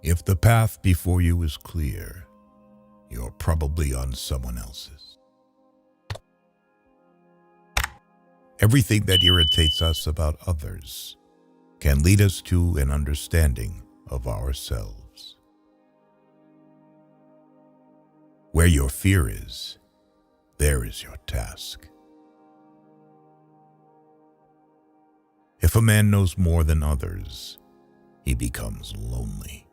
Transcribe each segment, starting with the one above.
If the path before you is clear, you're probably on someone else's. Everything that irritates us about others can lead us to an understanding of ourselves. Where your fear is, there is your task. If a man knows more than others, he becomes lonely.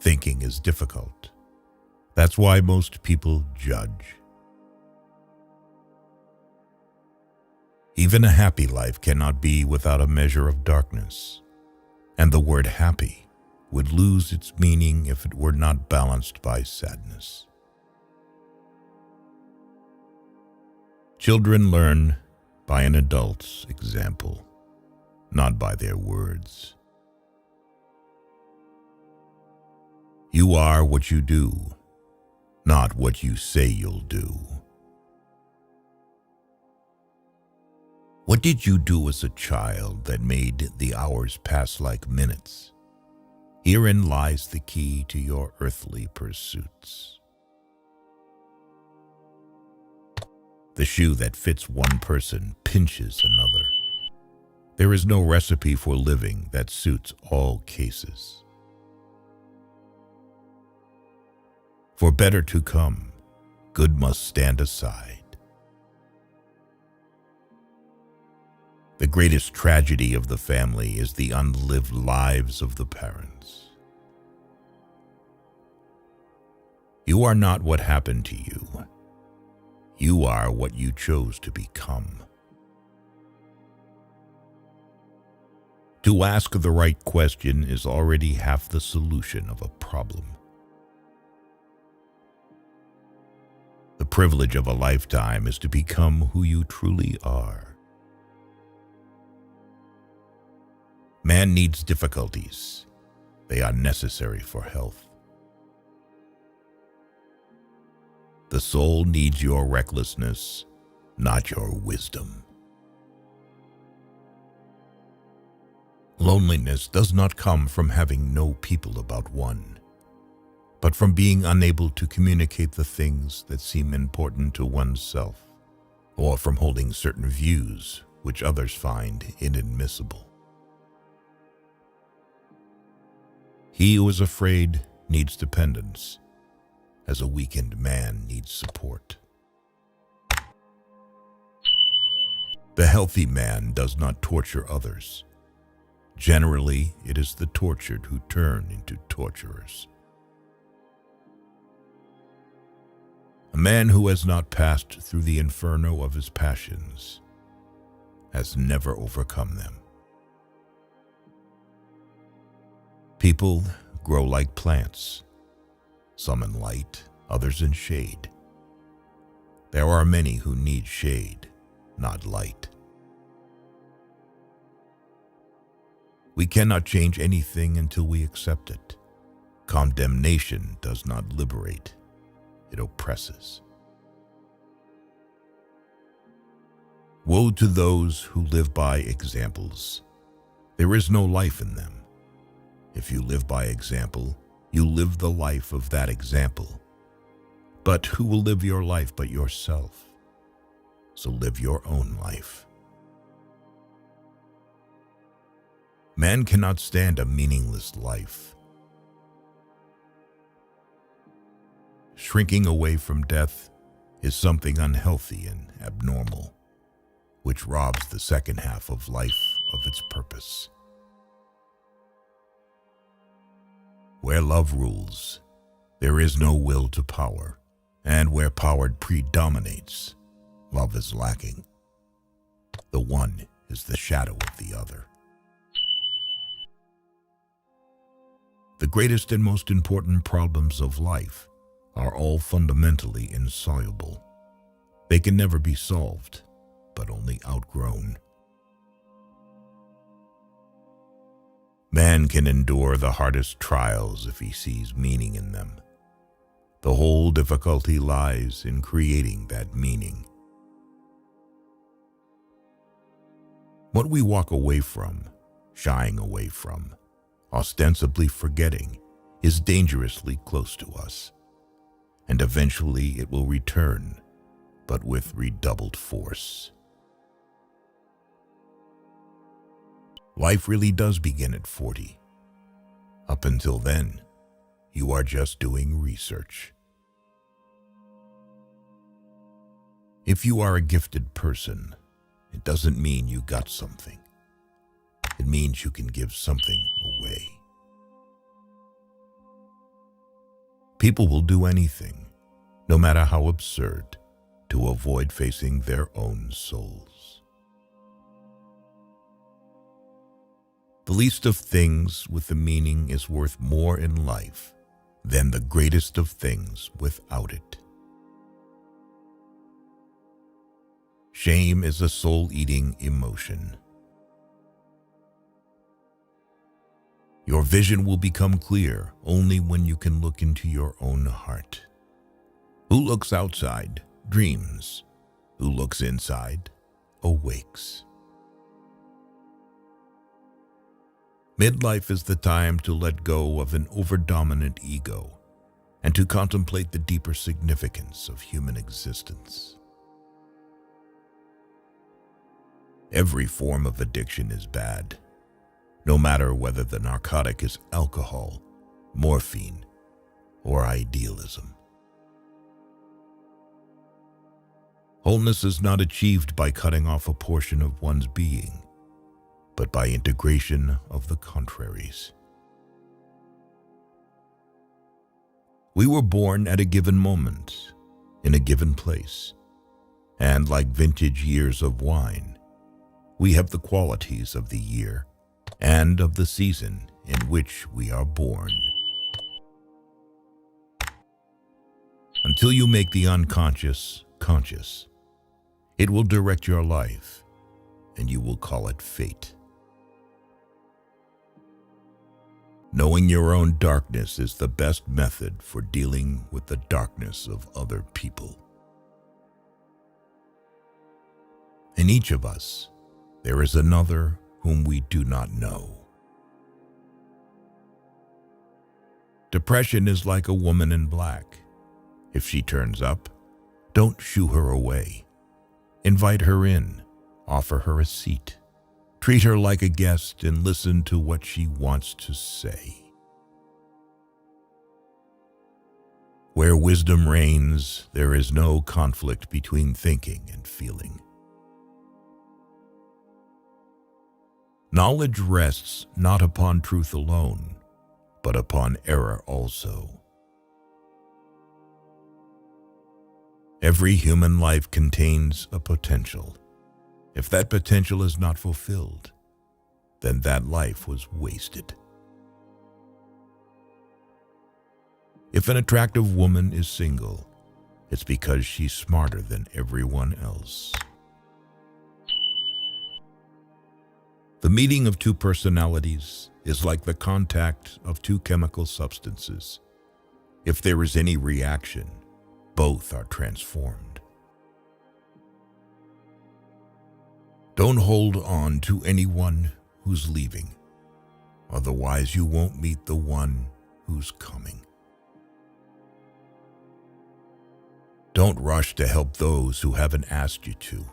Thinking is difficult. That's why most people judge. Even a happy life cannot be without a measure of darkness, and the word happy would lose its meaning if it were not balanced by sadness. Children learn by an adult's example, not by their words. You are what you do, not what you say you'll do. What did you do as a child that made the hours pass like minutes? Herein lies the key to your earthly pursuits. The shoe that fits one person pinches another. There is no recipe for living that suits all cases. For better to come, good must stand aside. The greatest tragedy of the family is the unlived lives of the parents. You are not what happened to you. You are what you chose to become. To ask the right question is already half the solution of a problem. The privilege of a lifetime is to become who you truly are. Man needs difficulties. They are necessary for health. The soul needs your recklessness, not your wisdom. Loneliness does not come from having no people about one, but from being unable to communicate the things that seem important to oneself, or from holding certain views which others find inadmissible. He who is afraid needs dependence, as a weakened man needs support. The healthy man does not torture others. Generally, it is the tortured who turn into torturers. A man who has not passed through the inferno of his passions has never overcome them. People grow like plants, some in light, others in shade. There are many who need shade, not light. We cannot change anything until we accept it. Condemnation does not liberate, it oppresses. Woe to those who live by examples. There is no life in them. If you live by example, you live the life of that example. But who will live your life but yourself? So live your own life. Man cannot stand a meaningless life. Shrinking away from death is something unhealthy and abnormal, which robs the second half of life of its purpose. Where love rules, there is no will to power, and where power predominates, love is lacking. The one is the shadow of the other. The greatest and most important problems of life are all fundamentally insoluble. They can never be solved, but only outgrown. Man can endure the hardest trials if he sees meaning in them. The whole difficulty lies in creating that meaning. What we walk away from shying away from, ostensibly forgetting, is dangerously close to us, and eventually it will return, but with redoubled force. Life really does begin at 40. Up until then, you are just doing research. If you are a gifted person, it doesn't mean you got something. It means you can give something away. People will do anything, no matter how absurd, to avoid facing their own souls. The least of things with a meaning is worth more in life than the greatest of things without it. Shame is a soul-eating emotion. Your vision will become clear only when you can look into your own heart. Who looks outside dreams. Who looks inside awakes. Midlife is the time to let go of an overdominant ego and to contemplate the deeper significance of human existence. Every form of addiction is bad, no matter whether the narcotic is alcohol, morphine, or idealism. Wholeness is not achieved by cutting off a portion of one's being, but by integration of the contraries. We were born at a given moment, in a given place, and like vintage years of wine, we have the qualities of the year and of the season in which we are born. Until you make the unconscious conscious, it will direct your life, and you will call it fate. Knowing your own darkness is the best method for dealing with the darkness of other people. In each of us, there is another whom we do not know. Depression is like a woman in black. If she turns up, don't shoo her away. Invite her in, offer her a seat. Treat her like a guest and listen to what she wants to say. Where wisdom reigns, there is no conflict between thinking and feeling. Knowledge rests not upon truth alone, but upon error also. Every human life contains a potential. If that potential is not fulfilled, then that life was wasted. If an attractive woman is single, it's because she's smarter than everyone else. The meeting of two personalities is like the contact of two chemical substances. If there is any reaction, both are transformed. Don't hold on to anyone who's leaving, otherwise you won't meet the one who's coming. Don't rush to help those who haven't asked you to,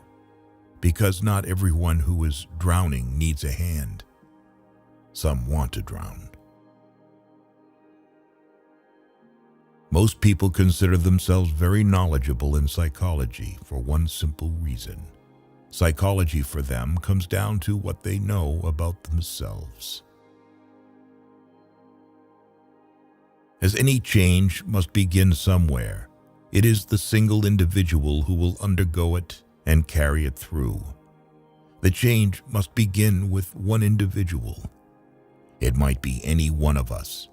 because not everyone who is drowning needs a hand. Some want to drown. Most people consider themselves very knowledgeable in psychology for one simple reason. Psychology for them comes down to what they know about themselves. As any change must begin somewhere, it is the single individual who will undergo it and carry it through. The change must begin with one individual. It might be any one of us.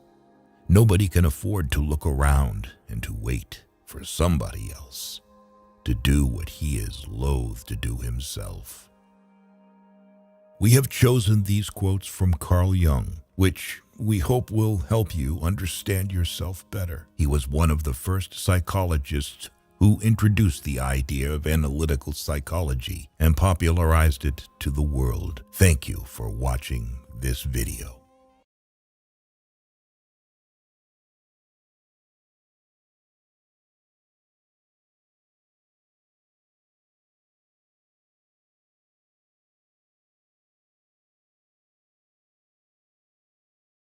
Nobody can afford to look around and to wait for somebody else to do what he is loath to do himself. We have chosen these quotes from Carl Jung, which we hope will help you understand yourself better. He was one of the first psychologists who introduced the idea of analytical psychology and popularized it to the world. Thank you for watching this video.